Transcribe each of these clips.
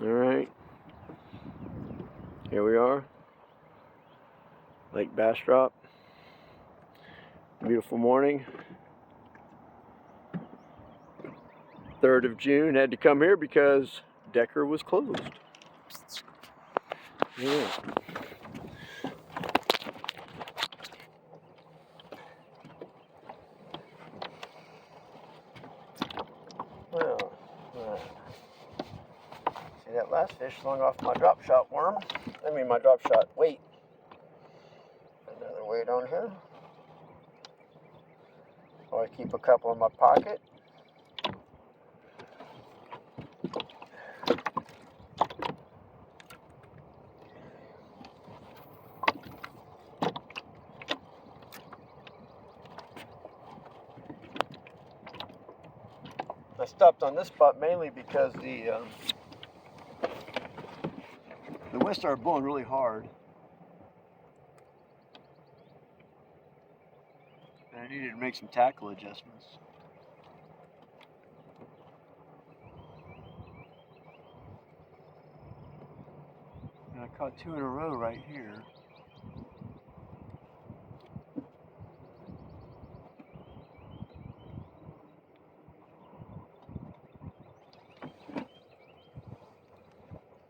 Alright, here we are, Lake Bastrop. Beautiful morning. 3rd of June, had to come here because Decker was closed. Yeah. Well, see that last fish slung off my drop shot worm? My drop shot weight. Another weight on here. So I keep a couple in my pocket. I stopped on this spot mainly because the wind started blowing really hard. And I needed to make some tackle adjustments. And I caught 2 in a row right here.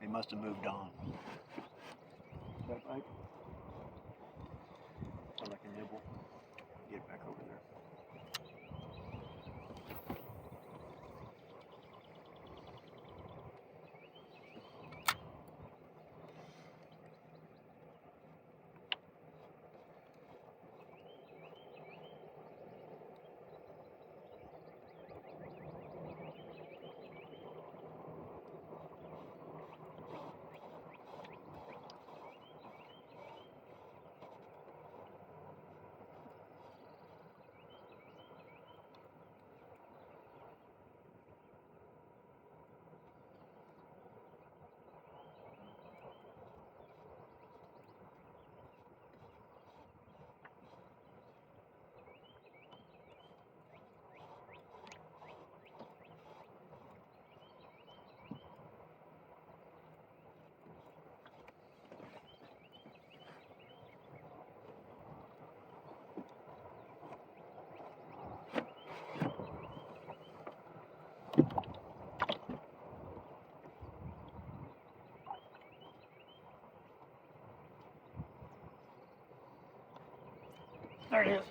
They must have moved on. Is that right? Or like a nibble. Get it back over there. There it is.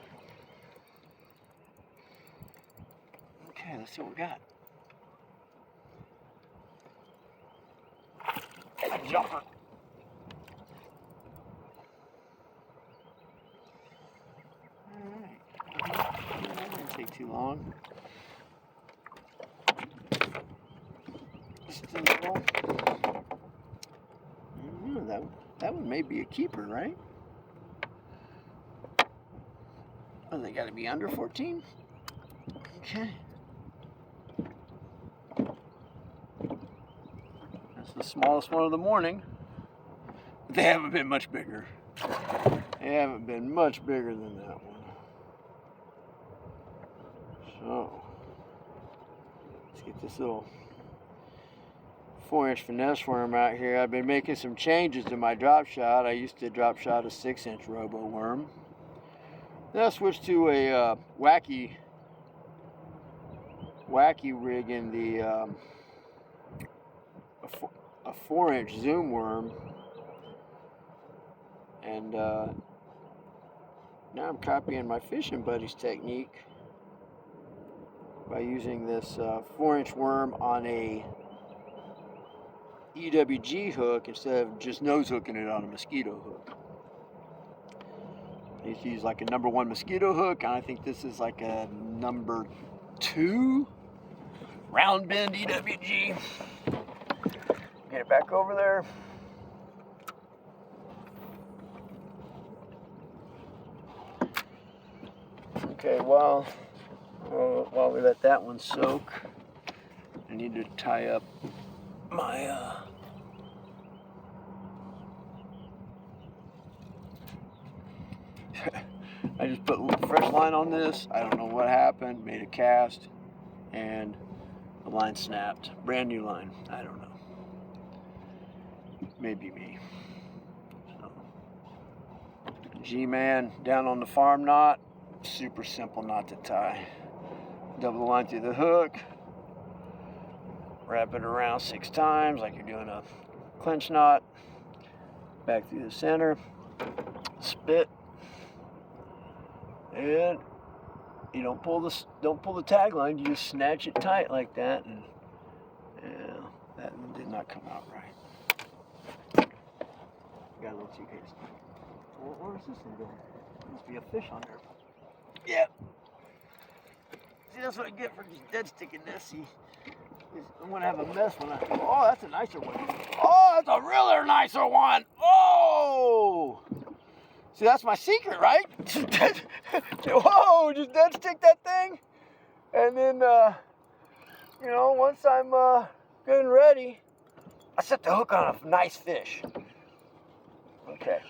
Okay, let's see what we got. A jumper. Alright. That didn't take too long. Just a little. That one may be a keeper, right? Oh, they got to be under 14? Okay. That's the smallest one of the morning. They haven't been much bigger. They haven't been much bigger than that one. So, let's get this little 4-inch finesse worm out here. I've been making some changes to my drop shot. I used to drop shot a 6-inch robo worm. Then I switched to a wacky rig in the a 4-inch zoom worm, and now I'm copying my fishing buddy's technique by using this 4-inch worm on a EWG hook instead of just nose hooking it on a mosquito hook. I used to use like a number 1 mosquito hook, and I think this is like a number 2 round bend EWG. Get it back over there. Okay, while we let that one soak, I need to tie up my I just put a fresh line on this. I don't know what happened. Made a cast and the line snapped. Brand new line. I don't know. Maybe me. So, G-man down on the farm knot. Super simple knot to tie. Double the line through the hook. Wrap it around 6 times like you're doing a clinch knot. Back through the center. Spit. And you don't pull the tag line, you just snatch it tight like that, and yeah, that did not come out right. Got a little too hasty. Where is this thing going? There must be a fish on there. Yeah. See, that's what I get for just dead sticking this. See, I'm gonna have a mess when I. Oh, that's a nicer one. Oh, that's a really nicer one. Oh. See, that's my secret, right? Whoa, just dead stick that thing. And then, you know, once I'm good and ready, I set the hook on a nice fish. Okay.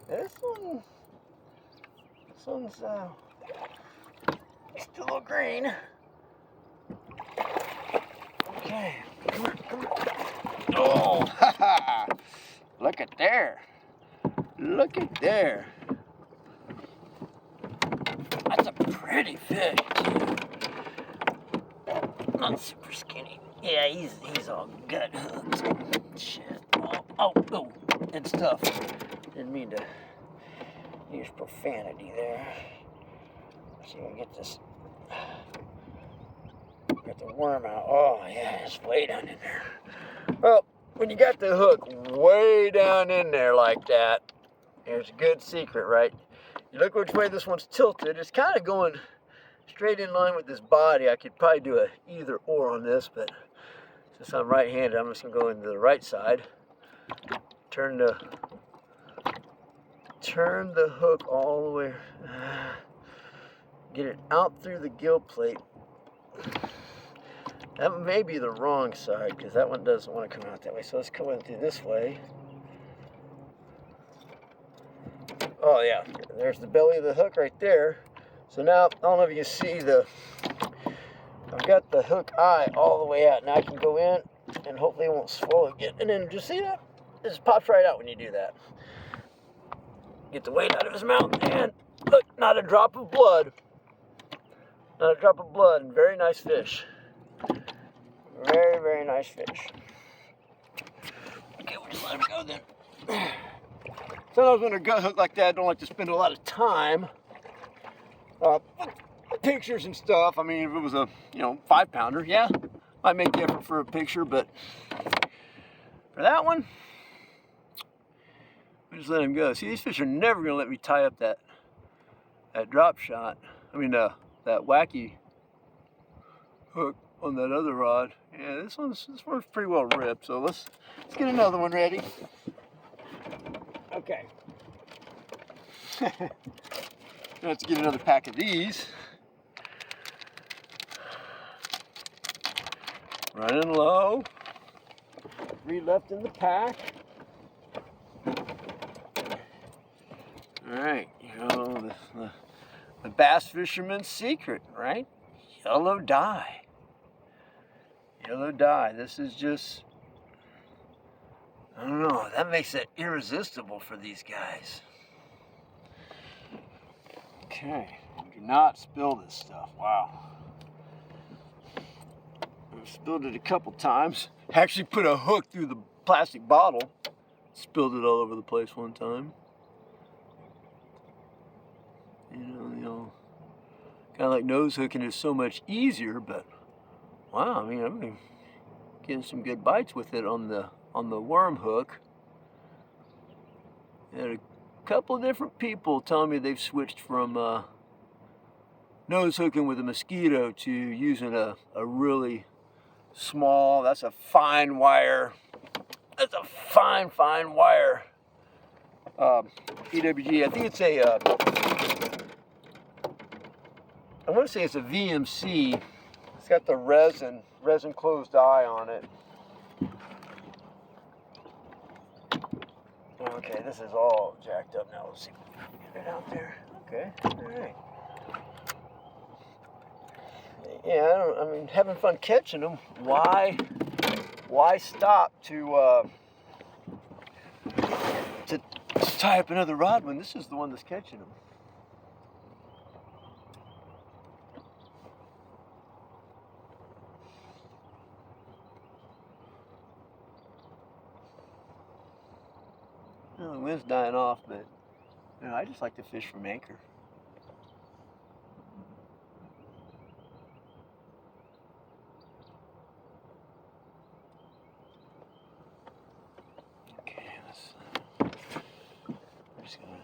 This one's still a little green. Okay, come here. Oh, ha ha. Look at there. Look at there. That's a pretty fish, too. Not super skinny. Yeah, he's all gut hooks. Shit. Oh, and stuff. Didn't mean to use profanity there. Let's see if I can get this. Get the worm out. Oh, yeah, it's way down in there. Well, when you got the hook way down in there like that, here's a good secret, right? You look which way this one's tilted. It's kind of going straight in line with this body. I could probably do a either or on this, but since I'm right-handed, I'm just gonna go into the right side. Turn the hook all the way. Get it out through the gill plate. That may be the wrong side because that one doesn't want to come out that way. So let's come in through this way. Oh yeah, there's the belly of the hook right there. So now, I don't know if you can see I've got the hook eye all the way out. Now I can go in and hopefully it won't swallow again. And then just see that? It just pops right out when you do that. Get the weight out of his mouth and look, not a drop of blood. Not a drop of blood, and very nice fish. Very, very nice fish. Okay, we'll just let him go then. Sometimes when a gut hook like that, I don't like to spend a lot of time. Pictures and stuff. I mean, if it was a 5-pounder, yeah, might make the effort for a picture, but for that one, we just let him go. See, these fish are never gonna let me tie up that drop shot. I mean, that wacky hook on that other rod. Yeah, this one's pretty well ripped. So let's get another one ready. Okay. Let's get another pack of these. Running low. 3 left in the pack. All right, the bass fisherman's secret, right? Yellow dye. Yellow dye. This is just, I don't know, that makes it irresistible for these guys. Okay, do not spill this stuff. Wow. I've spilled it a couple times. Actually put a hook through the plastic bottle. Spilled it all over the place one time. You know, kind of like nose hooking is so much easier, but wow, I mean, I've been getting some good bites with it on the worm hook. And a couple of different people telling me they've switched from nose hooking with a mosquito to using a really small, that's a fine wire. That's a fine wire. EWG, I think it's I want to say it's a VMC. It's got the resin closed eye on it. Okay, this is all jacked up now. Let's see if we can get it out there. Okay, all right. Yeah, I mean, having fun catching them. Why stop to tie up another rod when this is the one that's catching them. Well, the wind's dying off, but I just like to fish from anchor. I'm just going to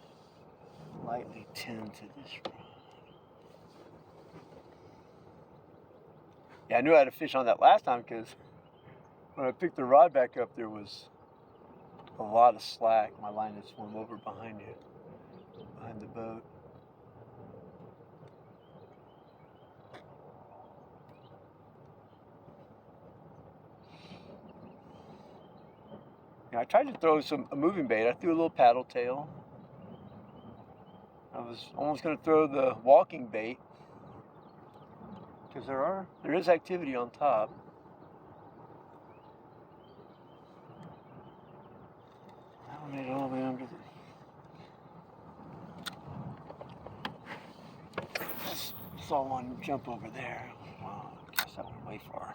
lightly tend to this rod. Yeah, I knew I had to fish on that last time because when I picked the rod back up, there was a lot of slack. My line had swum over behind the boat. I tried to throw a moving bait. I threw a little paddle tail. I was almost going to throw the walking bait because there is activity on top. That one made it all the way under the. Saw one jump over there. Wow, I guess that went way far.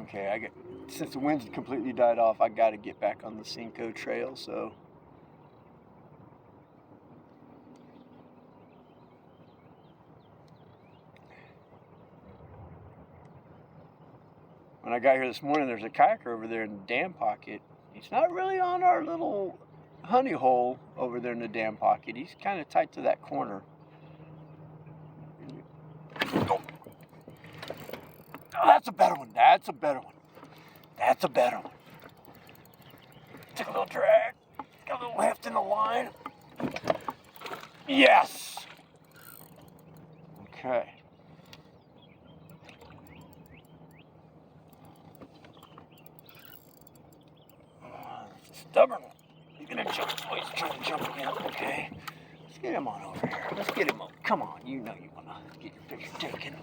Okay, since the wind's completely died off, I got to get back on the Cinco trail, so. When I got here this morning, there's a kayaker over there in the dam pocket. He's not really on our little honey hole over there in the dam pocket. He's kind of tight to that corner. Oh, that's a better one. That's a better one. That's a better one. Took a little drag. Got a little heft in the line. Yes. Okay. Stubborn one. He's gonna jump. Oh, he's trying to jump again. Okay. Let's get him on over here. Let's get him on. Come on. You know you wanna get your picture taken.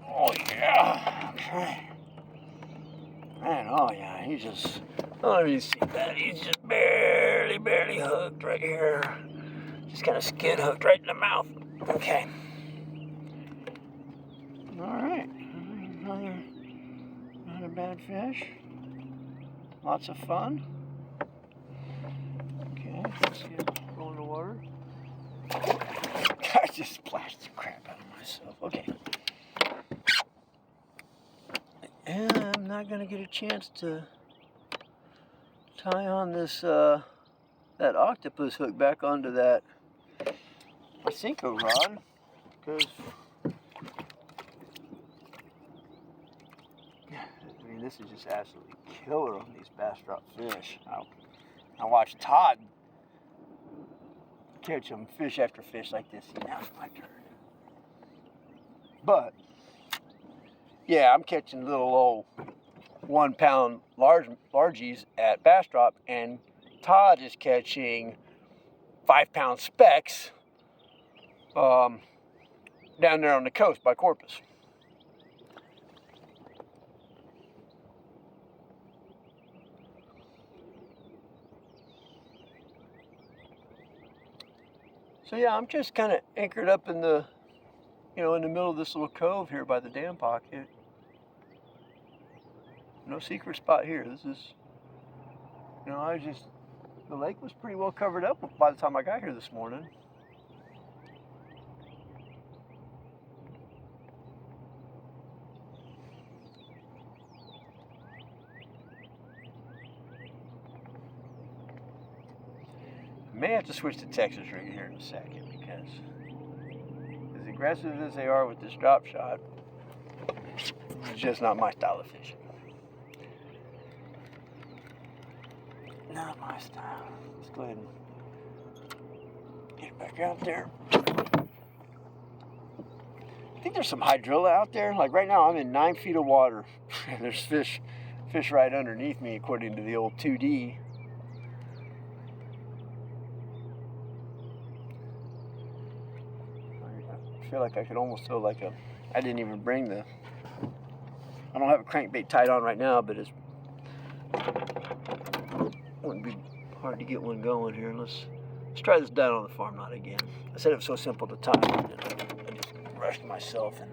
Oh yeah. Okay. Man, oh yeah, he's just, oh, you see that? He's just barely hooked right here. Just kind of skid hooked right in the mouth. Okay. All right. Not a bad fish. Lots of fun. Okay, let's see it go in the water. I just splashed the crap out of myself. Okay. And I'm not going to get a chance to tie on this, that octopus hook back onto that Cinco rod, because, I mean, this is just absolutely killer on these Bastrop fish. I watched Todd catch them fish after fish like this. Now it's my turn. But, yeah, I'm catching little old 1 pound largies at Bastrop, and Todd is catching 5 pound specks down there on the coast by Corpus. So yeah, I'm just kind of anchored up in the, in the middle of this little cove here by the dam pocket. No secret spot here. This is, the lake was pretty well covered up by the time I got here this morning. I may have to switch to Texas rig here in a second because as aggressive as they are with this drop shot, it's just not my style of fishing. Not my style. Let's go ahead and get it back out there. I think there's some hydrilla out there. Like right now I'm in 9 feet of water. There's fish right underneath me according to the old 2D. I feel like I could almost throw I didn't even bring the I don't have a crankbait tied on right now, but it wouldn't be hard to get one going here. Let's try this down on the farm knot again. I said it was so simple to tie, and I just rushed myself and.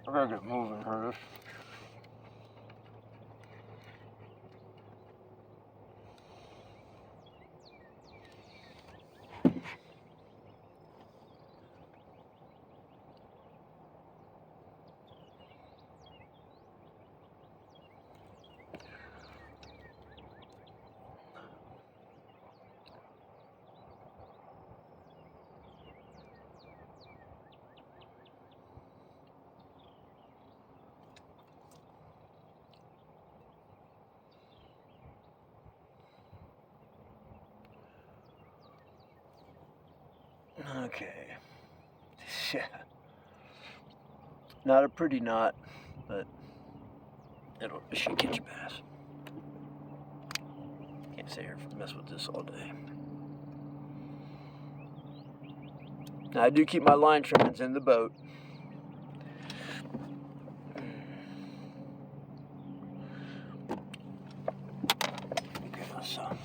I gotta get moving, Curtis. Okay. Yeah. Not a pretty knot, but it should catch a bass. Can't sit here and mess with this all day. Now I do keep my line trimmings in the boat. Okay, so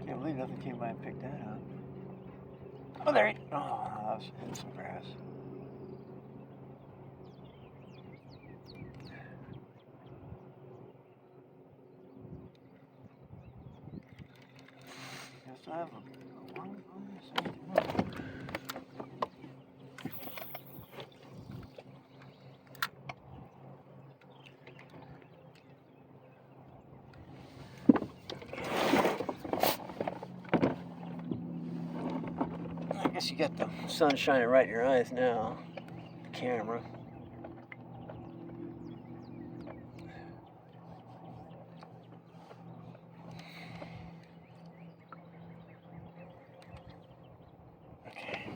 can't believe nothing came by and picked that up. Oh, there he. Oh, I was hitting some grass. Yes, I have a long. I guess you got the sun shining right in your eyes now. The camera. Okay.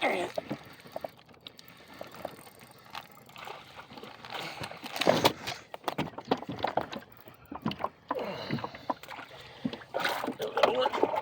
There he is. Little one.